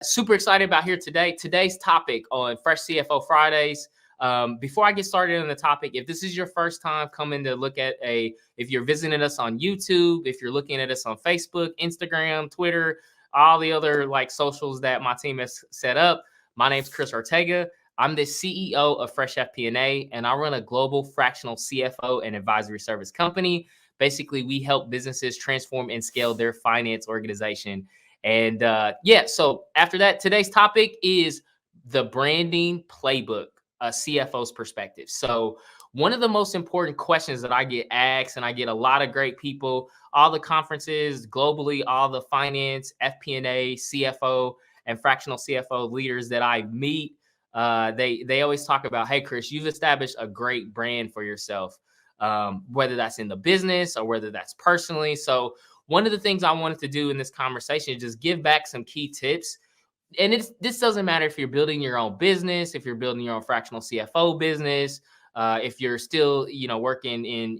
Super excited about here today. Today's topic on Fresh CFO Fridays. Before I get started on the topic, if this is your first time coming to look at if you're visiting us on YouTube, if you're looking at us on Facebook, Instagram, Twitter, all the other like socials that my team has set up, my name's Chris Ortega. I'm the CEO of Fresh FP&A, and I run a global fractional CFO and advisory service company. Basically, we help businesses transform and scale their finance organization. And so after that, today's topic is the branding playbook, a CFO's perspective. So one of the most important questions that I get asked, and I get a lot of great people, all the conferences globally, all the finance, FP&A, CFO, and fractional CFO leaders that I meet, they always talk about, hey, Chris, you've established a great brand for yourself, whether that's in the business or whether that's personally. So one of the things I wanted to do in this conversation is just give back some key tips. And this doesn't matter if you're building your own business, if you're building your own fractional CFO business, if you're still, working in,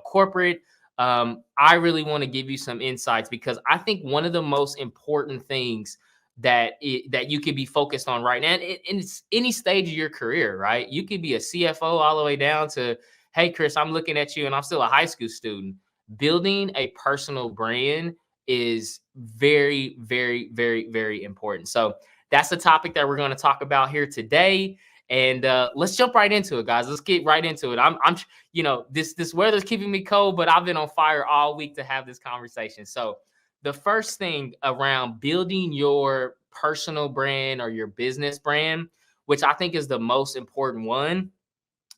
corporate. I really want to give you some insights because I think one of the most important things that you could be focused on right now, and it's any stage of your career, right? You could be a CFO all the way down to, hey, Chris, I'm looking at you and I'm still a high school student. Building a personal brand is very, very, very, very important. So that's the topic that we're going to talk about here today. And let's jump right into it, guys. Let's get right into it. I'm this weather's keeping me cold, but I've been on fire all week to have this conversation. So the first thing around building your personal brand or your business brand, which I think is the most important one,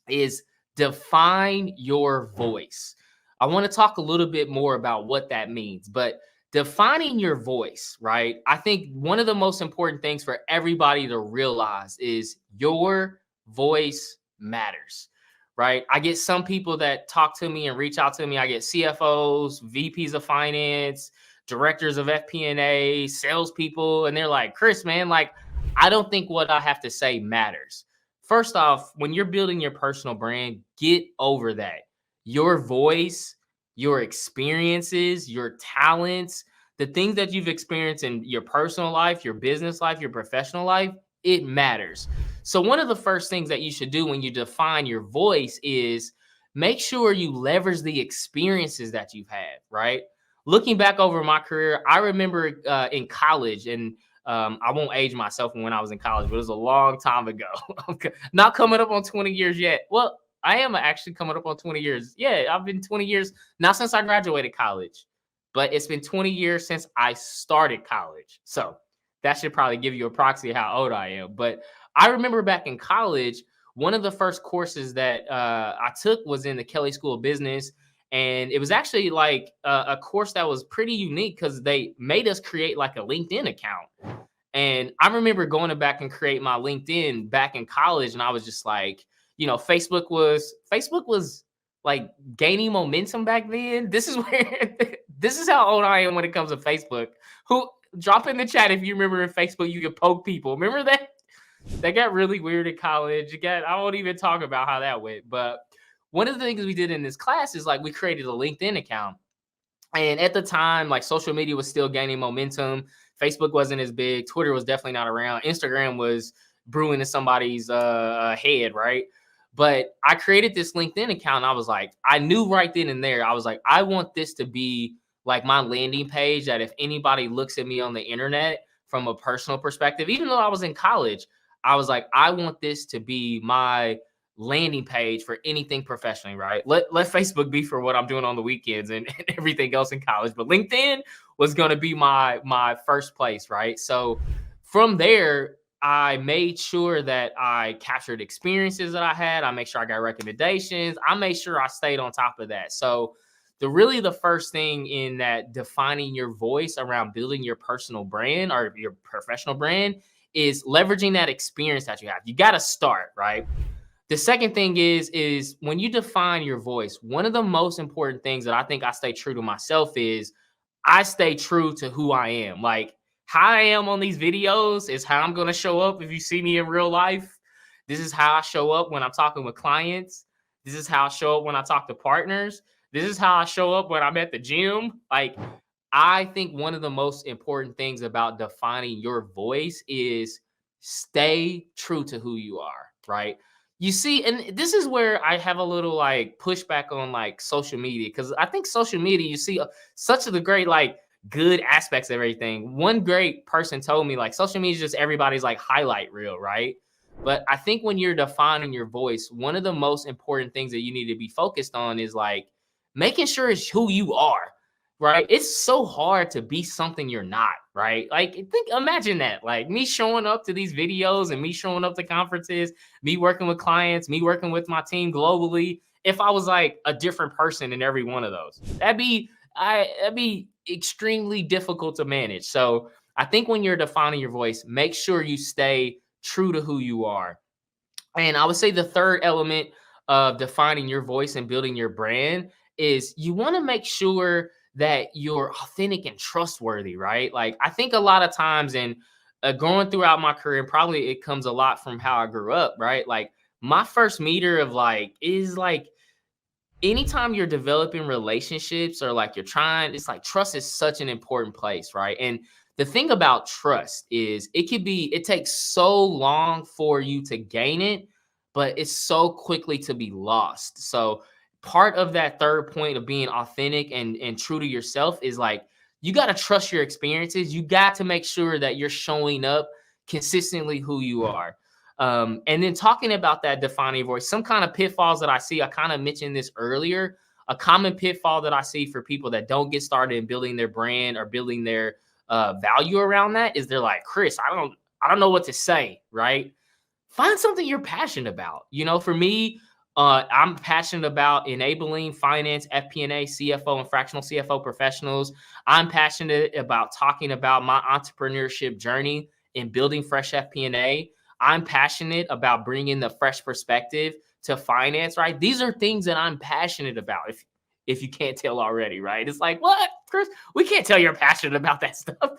is define your voice. I want to talk a little bit more about what that means, but defining your voice, right? I think one of the most important things for everybody to realize is your voice matters, right? I get some people that talk to me and reach out to me. I get CFOs, VPs of finance, directors of FP&A, salespeople, and they're like, Chris, man, like, I don't think what I have to say matters. First off, when you're building your personal brand, get over that. Your voice, your experiences, your talents, the things that you've experienced in your personal life, your business life, your professional life, it matters. So one of the first things that you should do when you define your voice is make sure you leverage the experiences that you've had, right? Looking back over my career, I remember in college, and I won't age myself when I was in college, but it was a long time ago. Not coming up on 20 years yet. Well, I am actually coming up on 20 years. Yeah, I've been 20 years, not since I graduated college, but it's been 20 years since I started college. So that should probably give you a proxy of how old I am. But I remember back in college, one of the first courses that I took was in the Kelley School of Business. And it was actually like a course that was pretty unique because they made us create like a LinkedIn account. And I remember going back and create my LinkedIn back in college. And I was just like, Facebook was like gaining momentum back then. This is how old I am when it comes to Facebook. Who drop in the chat if you remember in Facebook you could poke people. Remember that? That got really weird in college. I won't even talk about how that went. But one of the things we did in this class is like we created a LinkedIn account. And at the time, like social media was still gaining momentum. Facebook wasn't as big. Twitter was definitely not around. Instagram was brewing in somebody's head, right? But I created this LinkedIn account. And I was like, I knew right then and there, I was like, I want this to be like my landing page that if anybody looks at me on the internet from a personal perspective, even though I was in college, I was like, I want this to be my landing page for anything professionally, right? Let Facebook be for what I'm doing on the weekends and everything else in college. But LinkedIn was going to be my first place, right? So from there, I made sure that I captured experiences that I had. I made sure I got recommendations. I made sure I stayed on top of that. So the first thing in that defining your voice around building your personal brand or your professional brand is leveraging that experience that you have. You got to start, right? The second thing is when you define your voice, one of the most important things that I think I stay true to myself is I stay true to who I am. Like, how I am on these videos is how I'm going to show up if you see me in real life. This is how I show up when I'm talking with clients. This is how I show up when I talk to partners. This is how I show up when I'm at the gym. Like, I think one of the most important things about defining your voice is stay true to who you are, right? You see, and this is where I have a little like pushback on like social media, because I think social media, you see such of the great like good aspects of everything. One great person told me like social media is just everybody's like highlight reel, right? But I think when you're defining your voice, one of the most important things that you need to be focused on is like making sure it's who you are, right? It's so hard to be something you're not, right? Like, imagine that, like me showing up to these videos and me showing up to conferences, me working with clients, me working with my team globally. If I was like a different person in every one of those, that'd be extremely difficult to manage. So I think when you're defining your voice, make sure you stay true to who you are. And I would say the third element of defining your voice and building your brand is you want to make sure that you're authentic and trustworthy, right? Like I think a lot of times in going throughout my career, and probably it comes a lot from how I grew up, right? Like my first meter of like is like anytime you're developing relationships or like you're trying, it's like trust is such an important place, right? And the thing about trust is it takes so long for you to gain it, but it's so quickly to be lost. So part of that third point of being authentic and true to yourself is like you got to trust your experiences. You got to make sure that you're showing up consistently who you are. And then talking about that defining voice, some kind of pitfalls that I see, I kind of mentioned this earlier. A common pitfall that I see for people that don't get started in building their brand or building their value around that is they're like, Chris, I don't know what to say, right? Find something you're passionate about. You know, for me, I'm passionate about enabling finance, FP&A, CFO, and fractional CFO professionals. I'm passionate about talking about my entrepreneurship journey in building fresh FP&A. I'm passionate about bringing the fresh perspective to finance, right? These are things that I'm passionate about. If you can't tell already, right? It's like, what, Chris? We can't tell you're passionate about that stuff.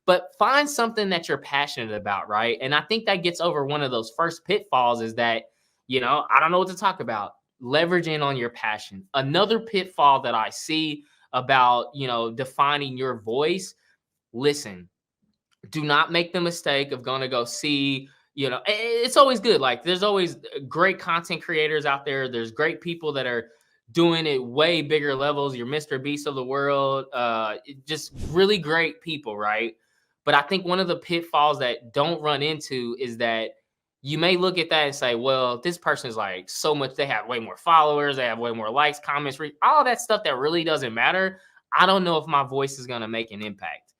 But find something that you're passionate about, right? And I think that gets over one of those first pitfalls is that, you know, I don't know what to talk about. Leveraging on your passion. Another pitfall that I see about, you know, defining your voice, listen, do not make the mistake of going to go see, you know, it's always good. Like there's always great content creators out there. There's great people that are doing it way bigger levels. Your Mr. Beast of the world, just really great people, right? But I think one of the pitfalls that don't run into is that you may look at that and say, well, this person is like so much, they have way more followers, they have way more likes, comments, all that stuff that really doesn't matter. I don't know if my voice is going to make an impact.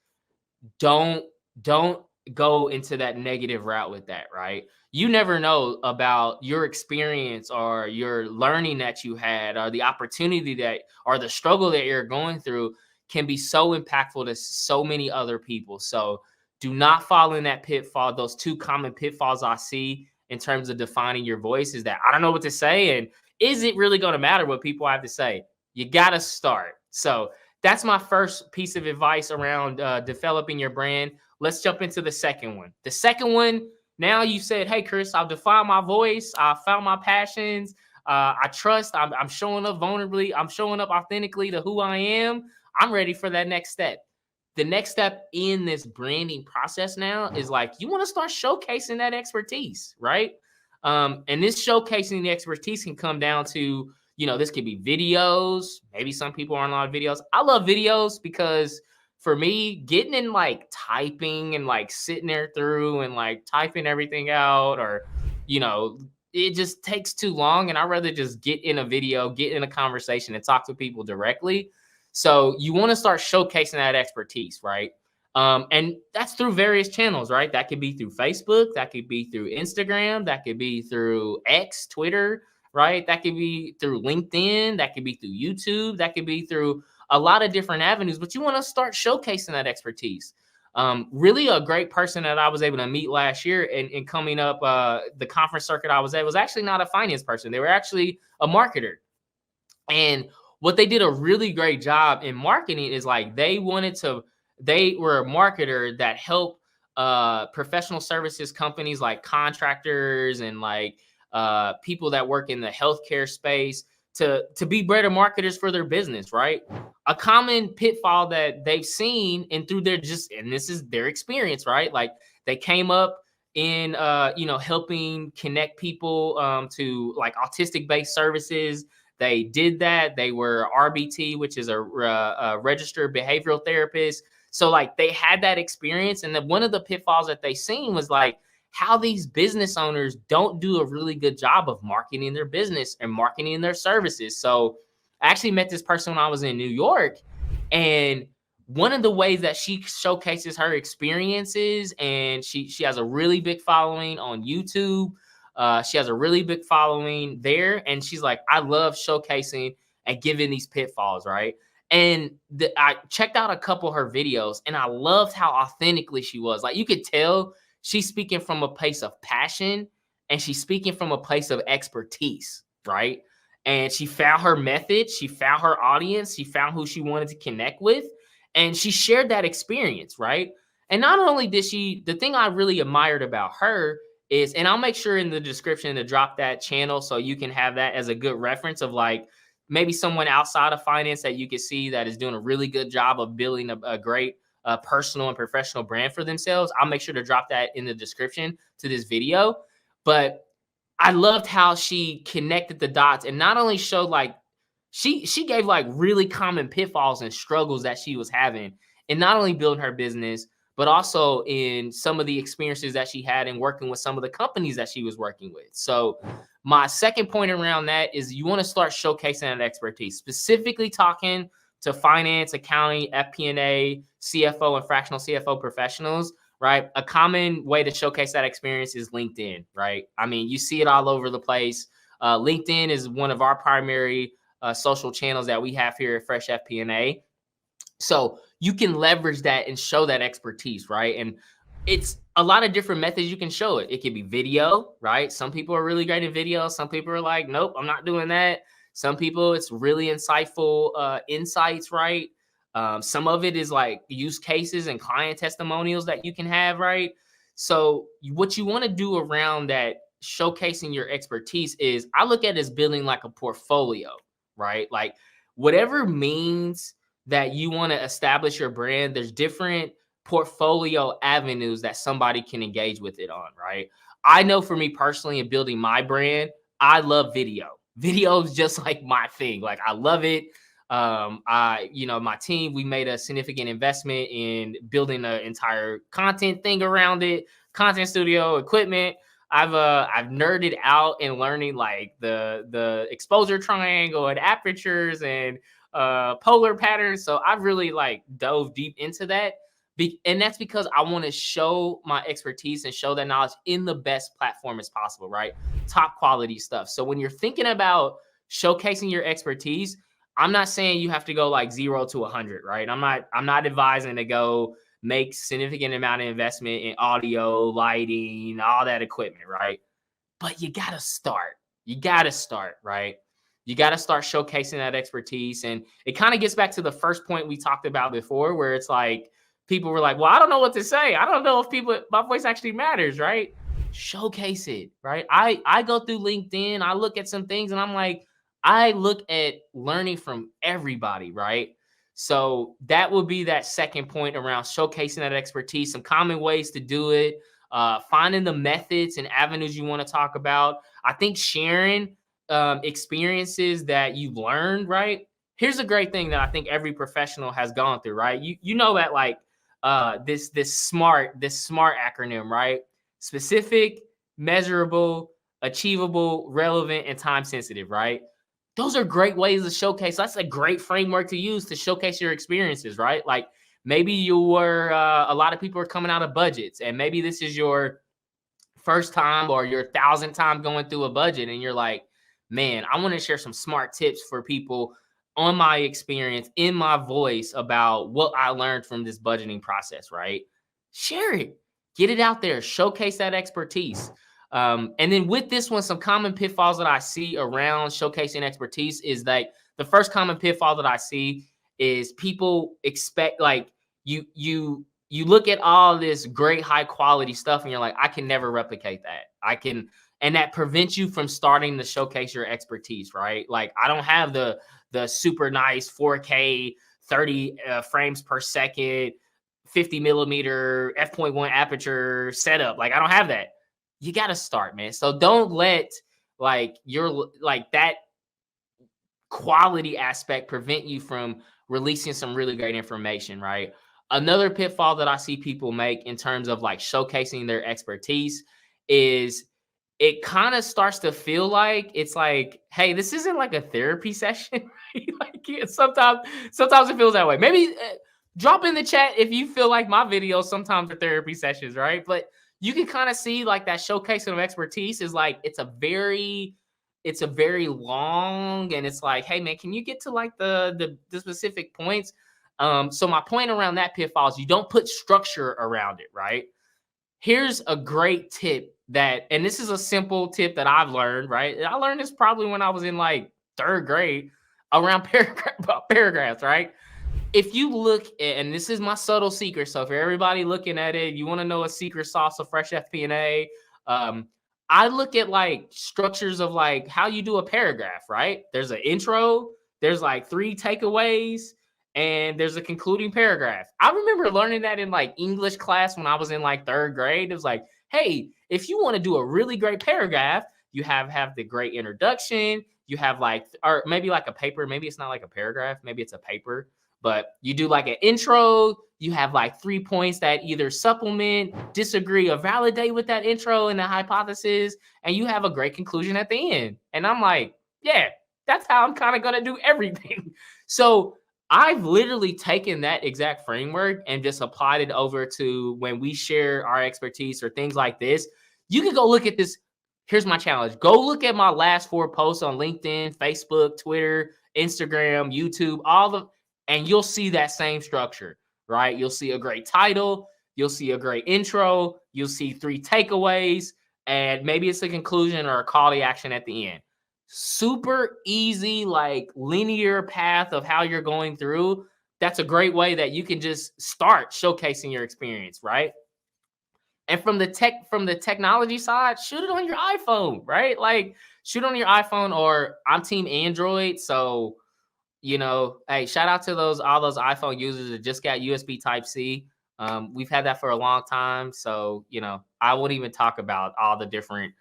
Don't don't go into that negative route with that, right? You never know about your experience or your learning that you had or the opportunity that or the struggle that you're going through can be so impactful to so many other people. So do not fall in that pitfall. Those two common pitfalls I see in terms of defining your voice is that I don't know what to say, and is it really going to matter what people have to say? You got to start. So that's my first piece of advice around developing your brand. Let's jump into the second one. The second one, now you said, hey, Chris, I've defined my voice. I found my passions. I trust. I'm showing up vulnerably. I'm showing up authentically to who I am. I'm ready for that next step. The next step in this branding process now is like, you want to start showcasing that expertise, right? And this showcasing the expertise can come down to, you know, this could be videos. Maybe some people aren't a lot of videos. I love videos because for me, getting in like typing and like sitting there through and like typing everything out, or, you know, it just takes too long. And I'd rather just get in a video, get in a conversation and talk to people directly. So you want to start showcasing that expertise, right? And that's through various channels, right? That could be through Facebook, that could be through Instagram, that could be through X, Twitter, right? That could be through LinkedIn, that could be through YouTube, that could be through a lot of different avenues, but you want to start showcasing that expertise. Really a great person that I was able to meet last year and coming up the conference circuit I was at was actually not a finance person. They were actually a marketer. And what they did a really great job in marketing is like they were a marketer that helped professional services companies like contractors and like people that work in the healthcare space to be better marketers for their business, right? A common pitfall that they've seen and through their and this is their experience, right? Like they came up in helping connect people to like autistic based services. They did that. They were RBT, which is a registered behavioral therapist. So like they had that experience, and then one of the pitfalls that they seen was like how these business owners don't do a really good job of marketing their business and marketing their services. So I actually met this person when I was in New York, and one of the ways that she showcases her experiences, and she has a really big following on YouTube. She has a really big following there, and she's like, I love showcasing and giving these pitfalls, right? And I checked out a couple of her videos, and I loved how authentically she was. Like you could tell she's speaking from a place of passion, and she's speaking from a place of expertise, right? And she found her method, she found her audience, she found who she wanted to connect with, and she shared that experience, right? And not only did the thing I really admired about her is, and I'll make sure in the description to drop that channel so you can have that as a good reference of like maybe someone outside of finance that you can see that is doing a really good job of building a great personal and professional brand for themselves. I'll make sure to drop that in the description to this video. But I loved how she connected the dots and not only showed like she gave like really common pitfalls and struggles that she was having, and not only building her business, but also in some of the experiences that she had in working with some of the companies that she was working with. So my second point around that is you want to start showcasing that expertise, specifically talking to finance, accounting, FP&A, CFO, and fractional CFO professionals, right? A common way to showcase that experience is LinkedIn, right? I mean, you see it all over the place. LinkedIn is one of our primary social channels that we have here at Fresh FP&A. So you can leverage that and show that expertise, right? And it's a lot of different methods you can show it. It could be video, right? Some people are really great at video. Some people are like, nope, I'm not doing that. Some people, it's really insightful insights, right? Some of it is like use cases and client testimonials that you can have, right? So what you want to do around that showcasing your expertise is, I look at it as building like a portfolio, right? Like whatever means that you want to establish your brand, there's different portfolio avenues that somebody can engage with it on, right? I know for me personally in building my brand, I love video. Video is just like my thing. Like I love it. My team, we made a significant investment in building an entire content thing around it, content studio, equipment. I've nerded out in learning like the exposure triangle and apertures and polar patterns. So I've really like dove deep into that. And that's because I want to show my expertise and show that knowledge in the best platform as possible, right? Top quality stuff. So when you're thinking about showcasing your expertise, I'm not saying you have to go like 0 to 100, right? I'm not advising to go make significant amount of investment in audio, lighting, all that equipment, right? But you got to start. You got to start, right? You got to start showcasing that expertise. And it kind of gets back to the first point we talked about before, where it's like, people were like, well, I don't know what to say. I don't know if my voice actually matters, right? Showcase it, right? I go through LinkedIn, I look at some things and I'm like, I look at learning from everybody, right? So that would be that second point around showcasing that expertise, some common ways to do it, finding the methods and avenues you want to talk about. I think sharing experiences that you've learned, right? Here's a great thing that I think every professional has gone through, right? You know that like this SMART acronym, right? Specific, measurable, achievable, relevant, and time sensitive, right? Those are great ways to showcase. That's a great framework to use to showcase your experiences, right? Like maybe you were a lot of people are coming out of budgets, and maybe this is your first time or your 1,000th time going through a budget, and you're like, man, I want to share some smart tips for people on my experience in my voice about what I learned from this budgeting process, right? Share it, get it out there, showcase that expertise. And then with this one, some common pitfalls that I see around showcasing expertise is that the first common pitfall that I see is people expect like you look at all this great high quality stuff and you're like, I can never replicate that. and that prevents you from starting to showcase your expertise, right? Like I don't have the super nice 4K 30 frames per second 50 millimeter f.1 aperture setup. Like I don't have that. You got to start, man. So don't let like your like that quality aspect prevent you from releasing some really great information, right? Another pitfall that I see people make in terms of like showcasing their expertise is it kind of starts to feel like it's like, hey, this isn't like a therapy session. Like sometimes it feels that way. Maybe drop in the chat if you feel like my videos sometimes are therapy sessions, right? But you can kind of see like that showcasing of expertise is like it's a very long, and it's like, hey man, can you get to like the specific points? So my point around that pitfall is you don't put structure around it, right? Here's a great tip and this is a simple tip that I've learned, right? I learned this probably when I was in like third grade around paragraphs, right? If you look at, and this is my subtle secret, so for everybody looking at it, you want to know a secret sauce of fresh FP&A. I look at like structures of like how you do a paragraph, right? There's an intro, there's like 3 takeaways, and there's a concluding paragraph. I remember learning that in like English class when I was in like third grade. It was like, hey, if you want to do a really great paragraph, you have the great introduction, you have like, or maybe like a paper, maybe it's not like a paragraph, maybe it's a paper, but you do like an intro, you have like 3 points that either supplement, disagree, or validate with that intro and the hypothesis, and you have a great conclusion at the end. And I'm like, yeah, that's how I'm kind of gonna do everything. So I've literally taken that exact framework and just applied it over to when we share our expertise or things like this. You can go look at this. Here's my challenge. Go look at my last 4 posts on LinkedIn, Facebook, Twitter, Instagram, YouTube, and you'll see that same structure, right? You'll see a great title, you'll see a great intro, you'll see 3 takeaways, and maybe it's a conclusion or a call to action at the end. Super easy, like linear path of how you're going through. That's a great way that you can just start showcasing your experience, right? And from the technology side, shoot it on your iPhone, right? Like shoot on your iPhone, or I'm team Android, so hey, shout out to all those iPhone users that just got USB Type C. We've had that for a long time, so I wouldn't even talk about all the different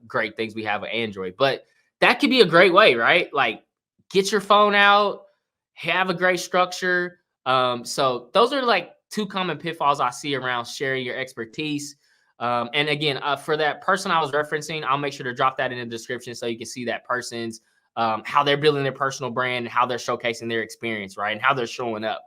great things we have with Android, but that could be a great way, right? Like, get your phone out, have a great structure. So those are like 2 common pitfalls I see around sharing your expertise. And again, for that person I was referencing, I'll make sure to drop that in the description so you can see that person's how they're building their personal brand and how they're showcasing their experience, right? And how they're showing up.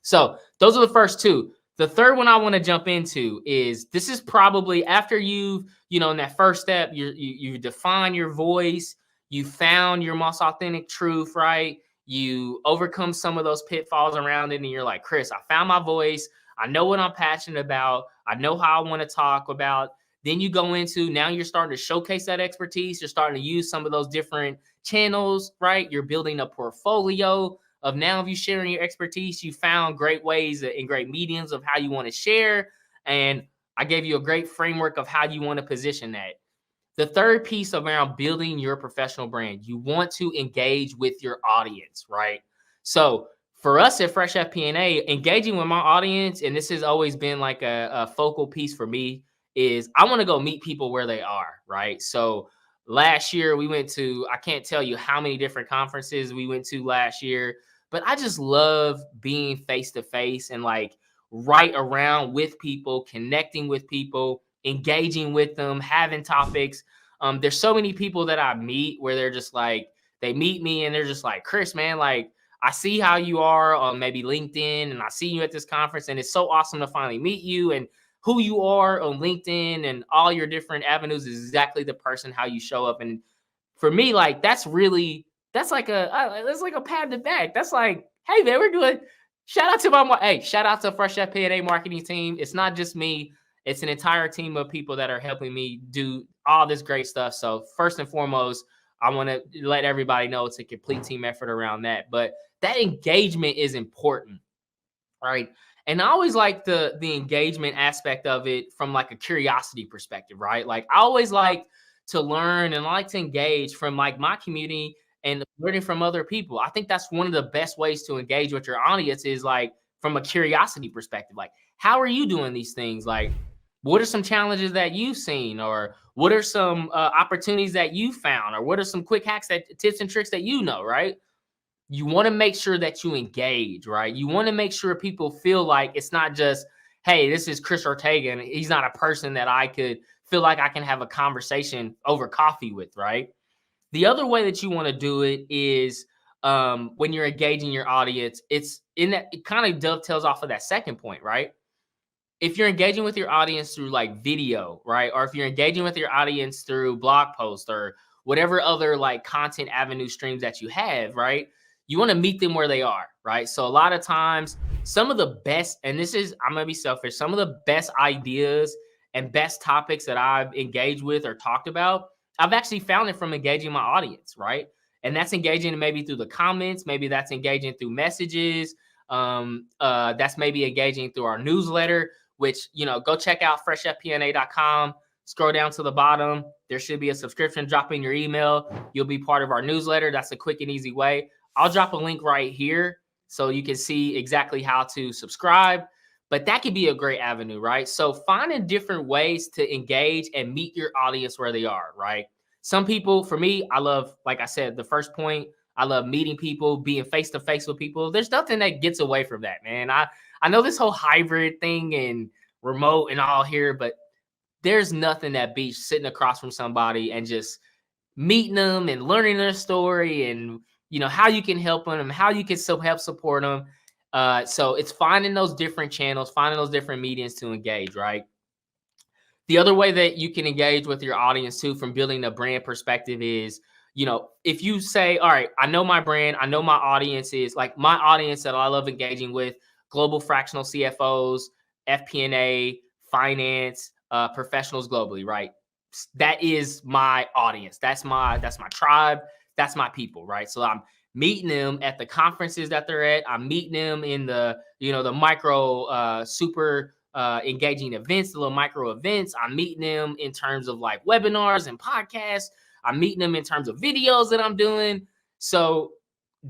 So those are the first 2. The third one I want to jump into is this is probably after you've, in that first step, you define your voice, you found your most authentic truth, right? You overcome some of those pitfalls around it, and you're like, Chris, I found my voice. I know what I'm passionate about. I know how I want to talk about. Then you go into, now you're starting to showcase that expertise. You're starting to use some of those different channels, right? You're building a portfolio of now of you sharing your expertise. You found great ways and great mediums of how you want to share. And I gave you a great framework of how you want to position that. The third piece around building your professional brand, you want to engage with your audience, right? So for us at Fresh FP&A, engaging with my audience, and this has always been like a focal piece for me, is I want to go meet people where they are, right? So last year we went to, I can't tell you how many different conferences we went to last year, but I just love being face to face and like right around with people, connecting with people, engaging with them, having topics. There's so many people that I meet where they're just like, they meet me and they're just like, Chris, man, like I see how you are on maybe LinkedIn, and I see you at this conference, and it's so awesome to finally meet you. And who you are on LinkedIn and all your different avenues is exactly the person how you show up. And for me, like that's like a pat in the back. That's like, hey man, we're doing. Shout out to Fresh FP&A marketing team. It's not just me. It's an entire team of people that are helping me do all this great stuff. So first and foremost, I want to let everybody know it's a complete team effort around that. But that engagement is important, right? And I always like the engagement aspect of it from like a curiosity perspective, right? Like I always like to learn and I like to engage from like my community and learning from other people. I think that's one of the best ways to engage with your audience is like from a curiosity perspective. Like, how are you doing these things? Like, what are some challenges that you've seen, or what are some opportunities that you found, or what are some quick hacks that tips and tricks that you know, right? You want to make sure that you engage, right? You want to make sure people feel like it's not just, hey, this is Chris Ortega, and he's not a person that I could feel like I can have a conversation over coffee with, right? The other way that you want to do it is when you're engaging your audience, it's in that it kind of dovetails off of that second point, right? If you're engaging with your audience through like video, right? Or if you're engaging with your audience through blog posts or whatever other like content avenue streams that you have, right? You want to meet them where they are, right? So a lot of times, some of the best, and this is, I'm going to be selfish, some of the best ideas and best topics that I've engaged with or talked about, I've actually found it from engaging my audience, right? And that's engaging maybe through the comments, maybe that's engaging through messages, that's maybe engaging through our newsletter, which, you know, go check out freshfpna.com, scroll down to the bottom. There should be a subscription, drop in your email. You'll be part of our newsletter. That's a quick and easy way. I'll drop a link right here so you can see exactly how to subscribe, but that could be a great avenue, right? So finding different ways to engage and meet your audience where they are, right? Some people, for me, I love, like I said, the first point, I love meeting people, being face-to-face with people. There's nothing that gets away from that, man. I know this whole hybrid thing and remote and all here, but there's nothing that beats sitting across from somebody and just meeting them and learning their story and, you know, how you can help them, how you can help support them. So it's finding those different channels, finding those different mediums to engage, right? The other way that you can engage with your audience too, from building a brand perspective is, you know, if you say, all right, I know my brand, I know my audience is like my audience that I love engaging with, global fractional CFOs, FP&A, finance, professionals globally, right? That is my audience. That's my tribe. That's my people, right? So I'm meeting them at the conferences that they're at. I'm meeting them in the, you know, the micro super engaging events, the little micro events. I'm meeting them in terms of like webinars and podcasts. I'm meeting them in terms of videos that I'm doing. So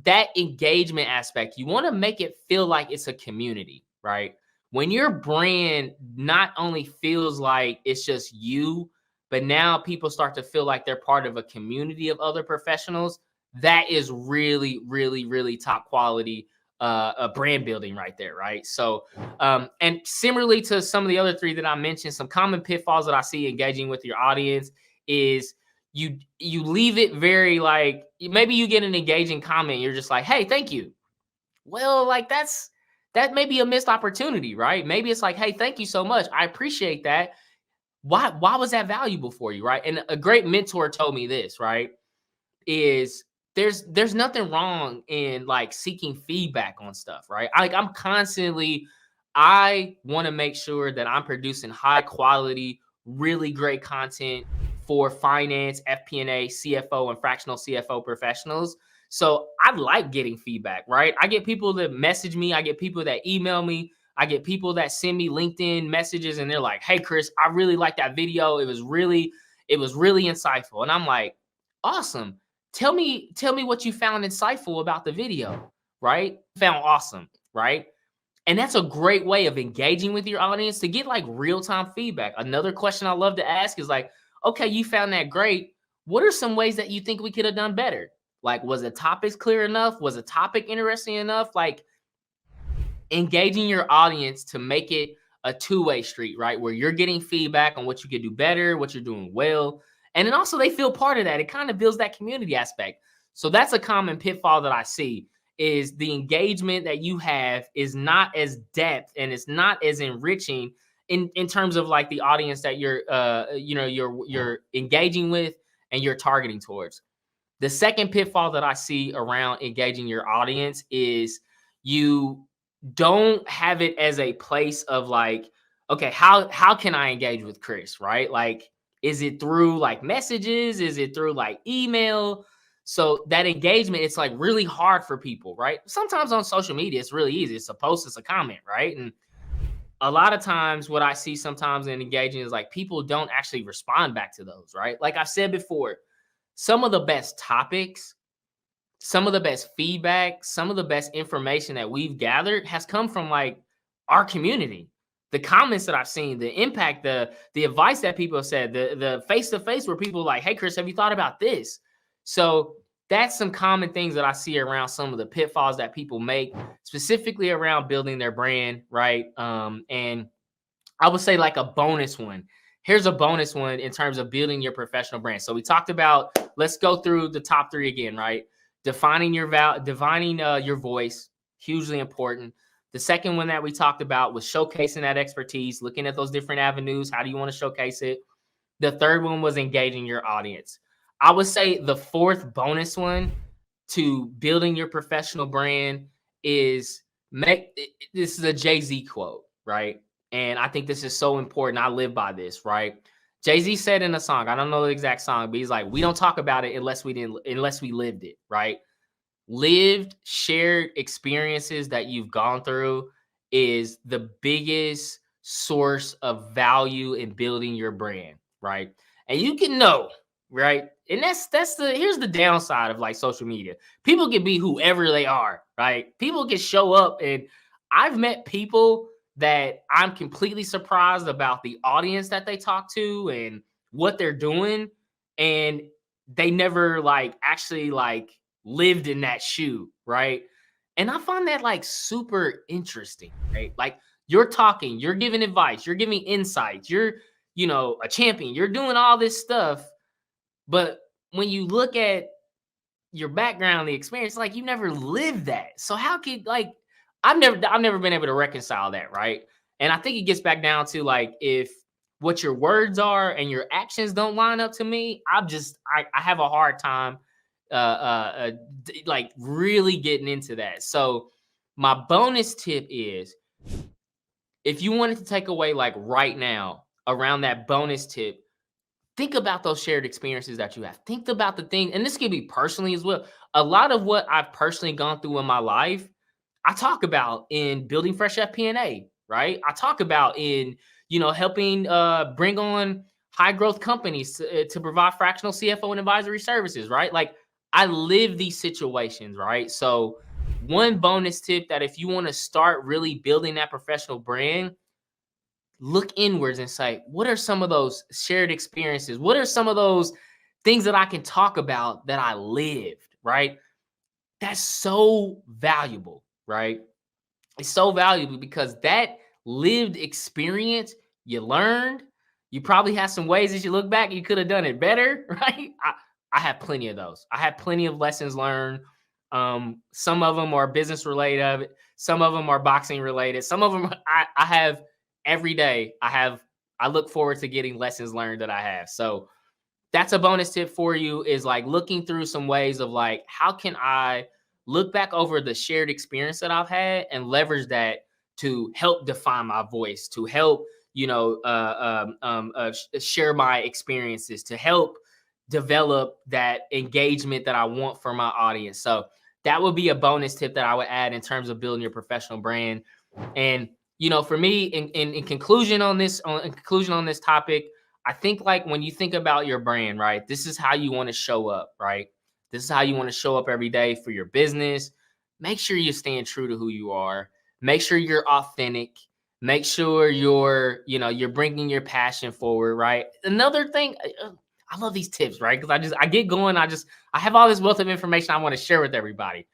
that engagement aspect, you want to make it feel like it's a community, right? When your brand not only feels like it's just you, but now people start to feel like they're part of a community of other professionals, that is really, really, really top quality brand building right there, right? So, and similarly to some of the other three that I mentioned, some common pitfalls that I see engaging with your audience is you leave it very like, maybe you get an engaging comment, you're just like, hey, thank you. Well, like that may be a missed opportunity, right? Maybe it's like, hey, thank you so much. I appreciate that. Why was that valuable for you, right? And a great mentor told me this, right? Is there's nothing wrong in like seeking feedback on stuff, right? I want to make sure that I'm producing high quality, really great content for finance, FP&A, CFO, and fractional CFO professionals. So I like getting feedback, right? I get people that message me, I get people that email me, I get people that send me LinkedIn messages and they're like, "Hey Chris, I really like that video. It was really insightful." And I'm like, "Awesome. Tell me what you found insightful about the video," right? Found awesome, right? And that's a great way of engaging with your audience to get like real-time feedback. Another question I love to ask is like, "Okay, you found that great. What are some ways that you think we could have done better? Like, was the topics clear enough? Was the topic interesting enough?" Like, engaging your audience to make it a two-way street, right? Where you're getting feedback on what you could do better, what you're doing well. And then also they feel part of that. It kind of builds that community aspect. So that's a common pitfall that I see is the engagement that you have is not as depth and it's not as enriching in terms of like the audience that you're you're engaging with and you're targeting towards. The second pitfall that I see around engaging your audience is you don't have it as a place of like, okay, how can I engage with Chris, right? Like, is it through like messages? Is it through like email? So that engagement, it's like really hard for people, right? Sometimes on social media, it's really easy. It's a post, it's a comment, right? And a lot of times what I see sometimes in engaging is like people don't actually respond back to those, right? Like I said before, some of the best topics, some of the best feedback, some of the best information that we've gathered has come from like our community. The comments that I've seen, the impact, the advice that people have said, the face to face where people are like, "Hey, Chris, have you thought about this?" So that's some common things that I see around some of the pitfalls that people make, specifically around building their brand, right? And I would say like a bonus one. Here's a bonus one in terms of building your professional brand. So we talked about, let's go through the top three again, right? Defining your voice, hugely important. The second one that we talked about was showcasing that expertise, looking at those different avenues. How do you want to showcase it? The third one was engaging your audience. I would say the fourth bonus one to building your professional brand is this is a Jay-Z quote, right? And I think this is so important. I live by this, right? Jay-Z said in a song, I don't know the exact song, but he's like, we don't talk about it unless we lived it, right? Lived, shared experiences that you've gone through is the biggest source of value in building your brand, right? And you can know, right? And that's the here's the downside of like social media. People can be whoever they are, right? People can show up, and I've met people that I'm completely surprised about the audience that they talk to and what they're doing, and they never like actually like lived in that shoe, right? And I find that like super interesting, right? Like you're talking, you're giving advice, you're giving insights, you're, a champion, you're doing all this stuff. But when you look at your background, the experience, like you never lived that. So how could like I've never been able to reconcile that, right? And I think it gets back down to like if what your words are and your actions don't line up to me, I have a hard time like really getting into that. So my bonus tip is if you wanted to take away like right now around that bonus tip, think about those shared experiences that you have. Think about the thing, and this can be personally as well. A lot of what I've personally gone through in my life, I talk about in building fresh FP&A, right? I talk about in, helping bring on high growth companies to provide fractional CFO and advisory services, right? Like I live these situations, right? So one bonus tip that if you want to start really building that professional brand, look inwards and say, what are some of those shared experiences? What are some of those things that I can talk about that I lived, right? That's so valuable, right? It's so valuable because that lived experience you learned, you probably have some ways as you look back, you could have done it better, right? I have plenty of those. I have plenty of lessons learned. Some of them are business related. Some of them are boxing related. Some of them I have every day. I look forward to getting lessons learned that I have. So that's a bonus tip for you is like looking through some ways of like, how can I look back over the shared experience that I've had and leverage that to help define my voice, to help, share my experiences, to help develop that engagement that I want for my audience. So that would be a bonus tip that I would add in terms of building your professional brand. And, for me, in conclusion on this, topic, I think like when you think about your brand, right? This is how you want to show up, right? This is how you want to show up every day for your business. Make sure you're staying true to who you are. Make sure you're authentic. Make sure you're bringing your passion forward, right? Another thing, I love these tips, right? Because I get going. I have all this wealth of information I want to share with everybody.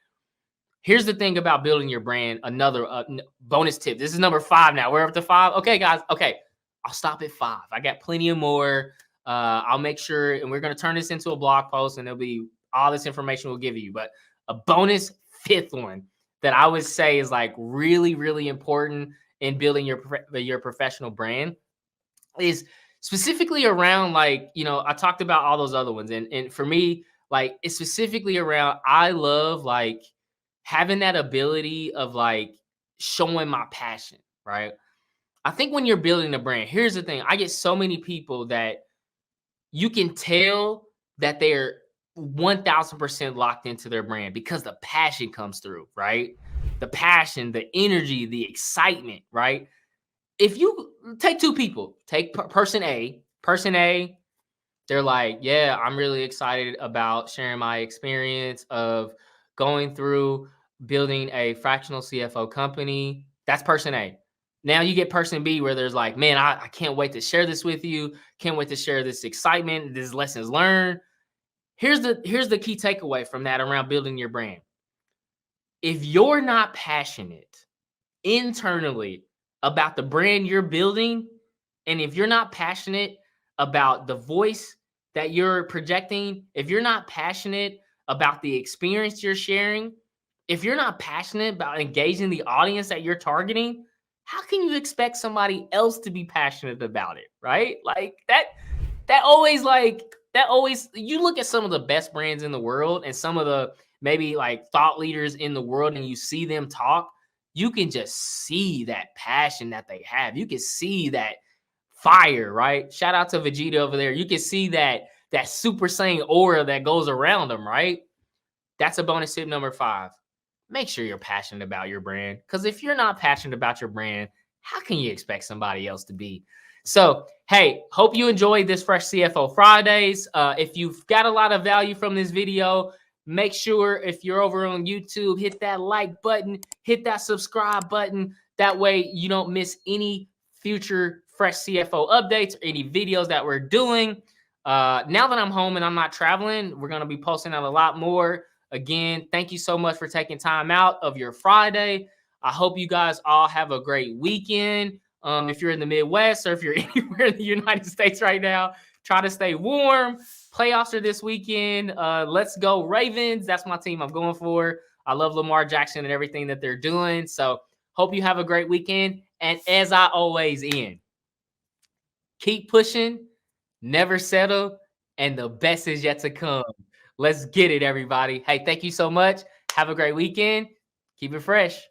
Here's the thing about building your brand. Another bonus tip. This is number 5 now. We're up to 5. Okay, guys. Okay. I'll stop at 5. I got plenty of more. I'll make sure, and we're going to turn this into a blog post, and it'll be all this information we'll give you. But a bonus 5th one that I would say is like really, really important in building your professional brand is specifically around like, I talked about all those other ones. And for me, like it's specifically around, I love like having that ability of like showing my passion, right? I think when you're building a brand, here's the thing. I get so many people that you can tell that they're 1000% locked into their brand because the passion comes through, right? The passion, the energy, the excitement, right? if you take two people, take person A, they're like, yeah, I'm really excited about sharing my experience of going through building a fractional CFO company. That's person A. Now you get person B where there's like, man, I can't wait to share this with you. Can't wait to share this excitement, these lessons learned. Here's the key takeaway from that around building your brand. If you're not passionate internally about the brand you're building, and if you're not passionate about the voice that you're projecting, if you're not passionate about the experience you're sharing, if you're not passionate about engaging the audience that you're targeting, how can you expect somebody else to be passionate about it, right? Like that always, you look at some of the best brands in the world and some of the maybe like thought leaders in the world, and you see them talk, you can just see that passion that they have. You can see that fire, right? Shout out to Vegeta over there. You can see that Super Saiyan aura that goes around them, right? That's a bonus tip number 5. Make sure you're passionate about your brand, because if you're not passionate about your brand, how can you expect somebody else to be? So, hey, hope you enjoyed this Fresh CFO Fridays. If you've got a lot of value from this video, make sure if you're over on YouTube, hit that like button, hit that subscribe button. That way you don't miss any future Fresh CFO updates or any videos that we're doing. Now that I'm home and I'm not traveling, we're going to be posting out a lot more. Again, thank you so much for taking time out of your Friday. I hope you guys all have a great weekend. If you're in the Midwest or if you're anywhere in the United States right now, try to stay warm. Playoffs are this weekend. Let's go Ravens. That's my team I'm going for. I love Lamar Jackson and everything that they're doing. So hope you have a great weekend. And as I always end, keep pushing, never settle, and the best is yet to come. Let's get it, everybody. Hey, thank you so much. Have a great weekend. Keep it fresh.